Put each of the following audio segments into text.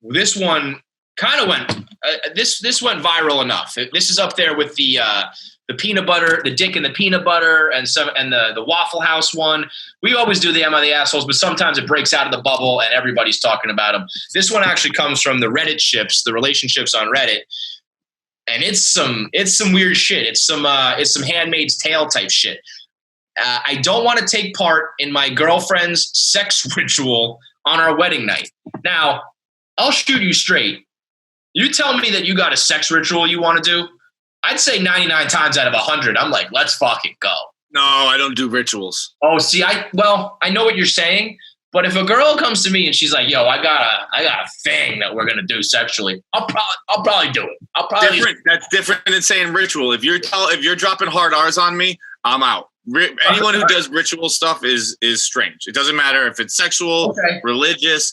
this one kind of went. This went viral enough. This is up there with the peanut butter, the dick and the peanut butter, and the Waffle House one. We always do the Am I the Assholes, but sometimes it breaks out of the bubble and everybody's talking about them. This one actually comes from the Reddit ships, the relationships on Reddit, and it's some weird shit. It's some Handmaid's Tale type shit. I don't want to take part in my girlfriend's sex ritual on our wedding night. Now, I'll shoot you straight. You tell me that you got a sex ritual you want to do, I'd say 99 times out of 100, I'm like, let's fucking go. No, I don't do rituals. Oh, see, I know what you're saying, but if a girl comes to me and she's like, yo, I got a thing that we're going to do sexually, I'll probably do it. That's different than saying ritual. If you're dropping hard R's on me, I'm out. Anyone who does ritual stuff is strange. It doesn't matter if it's sexual, religious,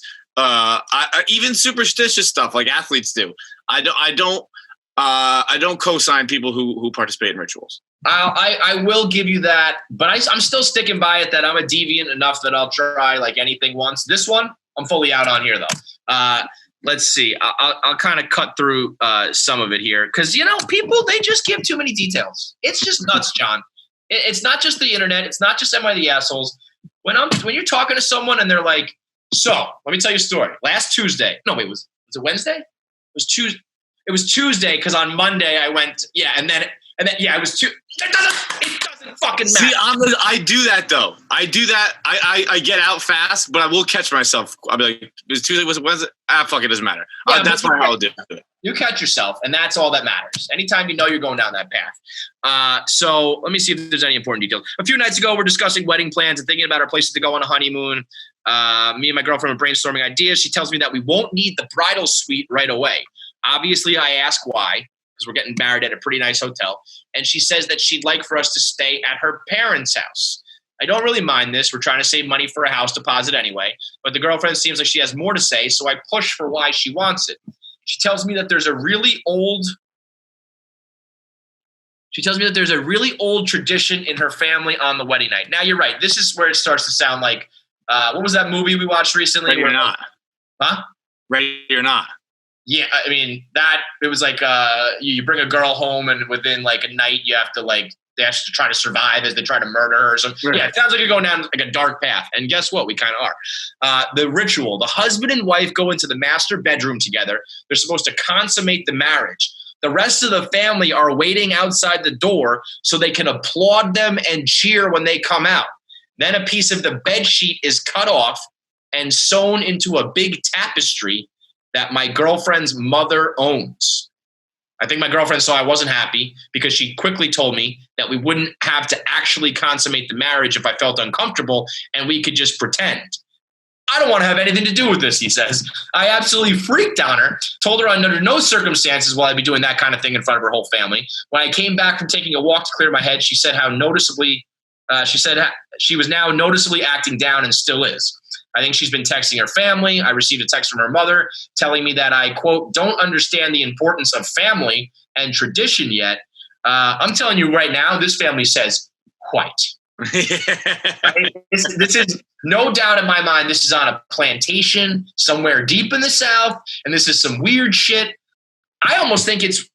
even superstitious stuff like athletes do. I don't co-sign people who participate in rituals. I will give you that, but I'm still sticking by it that I'm a deviant enough that I'll try like anything once. This one, I'm fully out on here though. Let's see. I'll kind of cut through some of it here because, people, they just give too many details. It's just nuts, John. It's not just the internet. It's not just Am I the Assholes. When you're talking to someone and they're like, so let me tell you a story. Last Tuesday. No, wait, was it Wednesday? It was Tuesday. It was Tuesday because on Monday I went, and then it was Tuesday. It doesn't fucking matter. See, I do that though. I do that. I get out fast, but I will catch myself. I'll be like, it was Tuesday, was it Wednesday? Fuck, it doesn't matter. Yeah, that's how I'll do it. You catch yourself, and that's all that matters. Anytime you know you're going down that path. So let me see if there's any important details. A few nights ago, we're discussing wedding plans and thinking about our places to go on a honeymoon. Me and my girlfriend were brainstorming ideas. She tells me that we won't need the bridal suite right away. Obviously, I ask why, because we're getting married at a pretty nice hotel. And she says that she'd like for us to stay at her parents' house. I don't really mind this. We're trying to save money for a house deposit anyway. But the girlfriend seems like she has more to say, so I push for why she wants it. She tells me that there's a really old tradition in her family on the wedding night. Now, you're right. This is where it starts to sound like, what was that movie we watched recently? Ready or Not. Huh? Ready or Not. Yeah, I mean, it was like you bring a girl home and within like a night you have to they have to try to survive as they try to murder her or something. Right. Yeah, it sounds like you're going down like a dark path. And guess what? We kind of are. The ritual, the husband and wife go into the master bedroom together. They're supposed to consummate the marriage. The rest of the family are waiting outside the door so they can applaud them and cheer when they come out. Then a piece of the bed sheet is cut off and sewn into a big tapestry that my girlfriend's mother owns. I think my girlfriend saw I wasn't happy because she quickly told me that we wouldn't have to actually consummate the marriage if I felt uncomfortable and we could just pretend. I don't want to have anything to do with this, he says. I absolutely freaked on her, told her under no circumstances will I be doing that kind of thing in front of her whole family. When I came back from taking a walk to clear my head, she said she was now noticeably acting down and still is. I think she's been texting her family. I received a text from her mother telling me that I, quote, don't understand the importance of family and tradition yet. I'm telling you right now, this family says quite. Right? This is no doubt in my mind, this is on a plantation somewhere deep in the South, and this is some weird shit. I almost think it's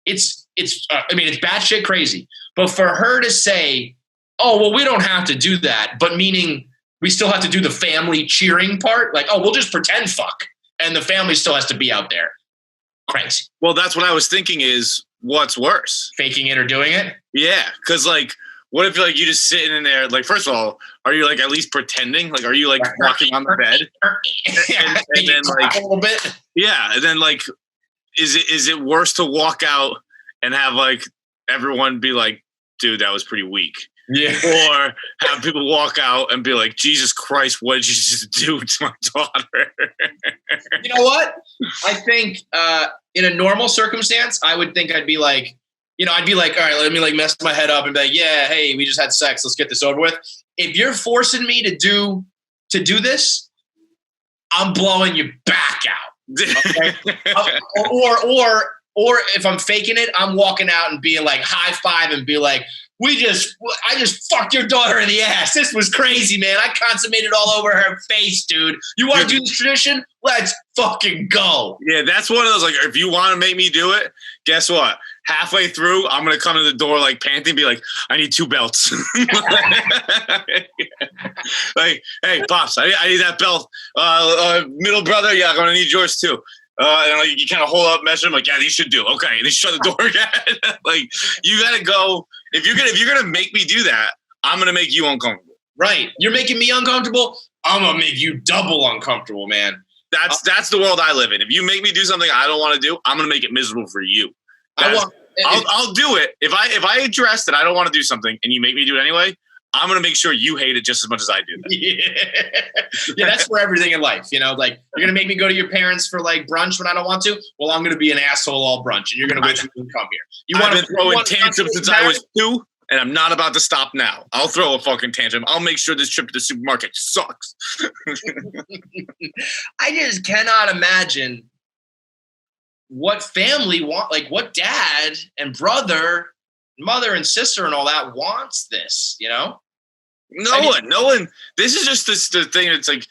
batshit crazy. But for her to say, oh, well, we don't have to do that, but meaning we still have to do the family cheering part. Like, oh, we'll just pretend fuck. And the family still has to be out there. Crazy. Well, that's what I was thinking is what's worse? Faking it or doing it? Yeah. Because, like, what if, like, you just sitting in there? Like, first of all, are you, like, at least pretending? Like, are you, like, walking on the bed? and then, like, a little bit? Yeah. And then, like, is it worse to walk out and have, like, everyone be like, dude, that was pretty weak? Yeah. Or have people walk out and be like, Jesus Christ, what did you just do to my daughter? You know what? I think in a normal circumstance, I would think I'd be like, all right, let me like mess my head up and be like, yeah, hey, we just had sex. Let's get this over with. If you're forcing me to do this, I'm blowing you back out. Okay? Or if I'm faking it, I'm walking out and being like high five and be like, I just fucked your daughter in the ass. This was crazy, man. I consummated all over her face, dude. You want to do this tradition? Let's fucking go. Yeah, that's one of those, like, if you want to make me do it, guess what? Halfway through, I'm going to come to the door, like, panting, be like, I need 2 belts. Like, hey, Pops, I need that belt. Middle brother, yeah, I'm going to need yours, too. And like, you kind of hold up, measure them, like, yeah, these should do. Okay, and they shut the door again. Like, you got to go. If you're gonna make me do that, I'm gonna make you uncomfortable. Right. You're making me uncomfortable. I'm gonna make you double uncomfortable, man. That's the world I live in. If you make me do something I don't want to do, I'm gonna make it miserable for you. I'll do it. If I address that I don't want to do something and you make me do it anyway, I'm gonna make sure you hate it just as much as I do. Yeah, that's for everything in life. You know, like, you're gonna make me go to your parents for like brunch when I don't want to. Well, I'm gonna be an asshole all brunch, and you're gonna wish you would come here. I've been throwing tantrums since I was 2, and I'm not about to stop now. I'll throw a fucking tantrum. I'll make sure this trip to the supermarket sucks. I just cannot imagine what family want, like what dad and brother, mother and sister and all that wants this, you know? No one. This is just the thing. It's like,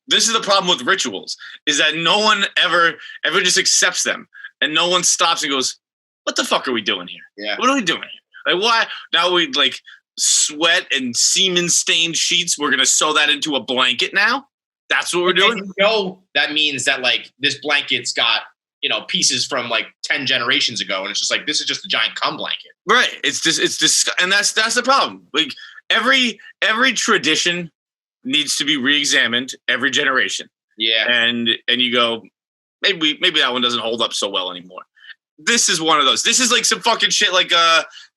this is the problem with rituals, is that no one ever just accepts them, and no one stops and goes, what the fuck are we doing here? Yeah. What are we doing here? Like, why? Now we like sweat and semen stained sheets. We're going to sew that into a blanket now. That's what we're doing. You know, that means that like this blanket's got, you know, pieces from like 10 generations ago. And it's just like, this is just a giant cum blanket. Right. It's this, and that's the problem. Like, every tradition needs to be re-examined every generation. Yeah. And you go, maybe that one doesn't hold up so well anymore. This is one of those. This is like some fucking shit like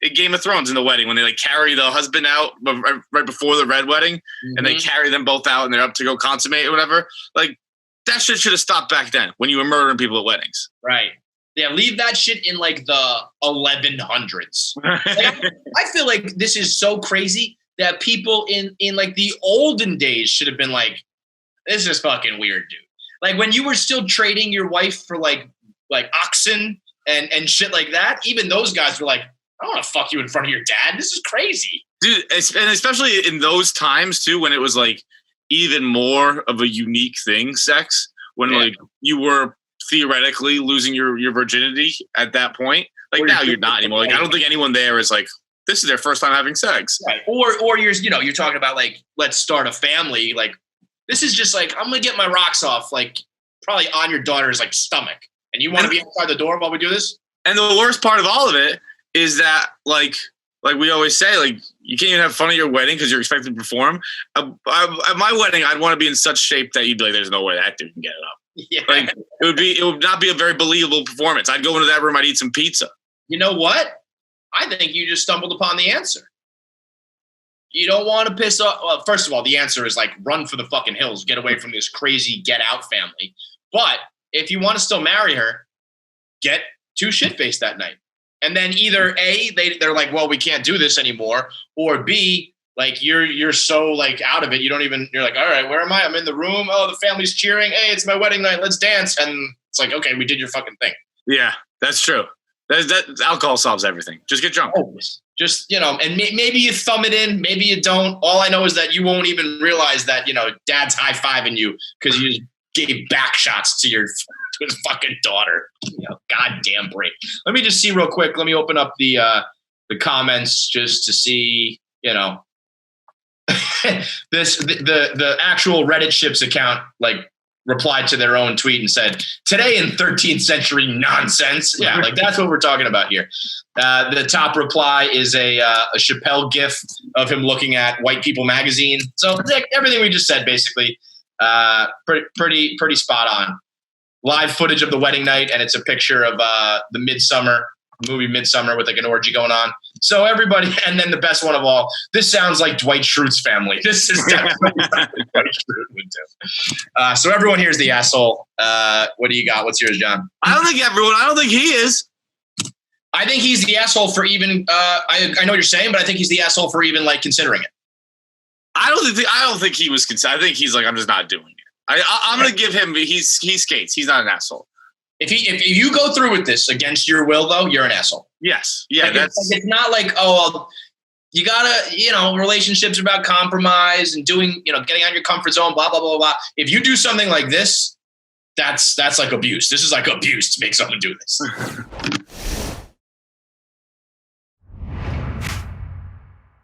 in Game of Thrones in the wedding, when they like carry the husband out right before the red wedding, and they carry them both out and they're up to go consummate or whatever. Like, that shit should have stopped back then when you were murdering people at weddings. Right. Yeah, leave that shit in like the 1100s. Like, I feel like this is so crazy that people in like the olden days should have been like, this is fucking weird, dude. Like, when you were still trading your wife for like oxen and shit like that, even those guys were like, I don't want to fuck you in front of your dad. This is crazy. Dude, and especially in those times too, when it was like even more of a unique thing, sex, when like you were theoretically losing your virginity at that point. Like, now you're not anymore. Like, I don't think anyone there is like, this is their first time having sex. Right. Or you're talking about like, let's start a family. Like, this is just like, I'm going to get my rocks off, like probably on your daughter's like stomach. And you want to be outside the door while we do this? And the worst part of all of it is that like we always say, like, you can't even have fun at your wedding because you're expected to perform. At my wedding, I'd want to be in such shape that you'd be like, there's no way that dude can get it up. Yeah. Like, it would not be a very believable performance. I'd go into that room, I'd eat some pizza. You know what? I think you just stumbled upon the answer. You don't want to piss off. Well, first of all, the answer is like, run for the fucking hills, get away from this crazy get out family. But if you want to still marry her, get too shit-faced that night. And then either A, they're like, well, we can't do this anymore, or B, like you're so like out of it, you're like, all right, where am I? I'm in the room. Oh, the family's cheering. Hey, it's my wedding night. Let's dance. And it's like, okay, we did your fucking thing. Yeah, that's true. That alcohol solves everything. Just get drunk. Always. Just, you know, and maybe you thumb it in, maybe you don't. All I know is that you won't even realize that, you know, dad's high-fiving you because you gave back shots to his fucking daughter. You know, goddamn break. Let me just see real quick. Let me open up the comments just to see, you know, the actual Reddit Ships account like replied to their own tweet and said, today in 13th century nonsense. Yeah, like that's what we're talking about here. The top reply is a Chappelle gif of him looking at White People magazine. So like, everything we just said, basically, pretty spot on. Live footage of the wedding night, and it's a picture of the movie Midsummer with like an orgy going on. So everybody, and then the best one of all, this sounds like Dwight Schrute's family. This is definitely what Dwight Schrute would do. So everyone here is the asshole. What do you got? What's yours, John? I don't think he is. I think he's the asshole for even, I know what you're saying, but I think he's the asshole for even like considering it. I don't think he was considered. I think he's like, I'm just not doing it. I'm going to give him, he skates. He's not an asshole. If you go through with this against your will, though, you're an asshole. Yes. Yeah. Like it's not like, oh, you gotta, relationships are about compromise and doing, getting out of your comfort zone, blah, blah, blah, blah. If you do something like this, that's like abuse. This is like abuse to make someone do this.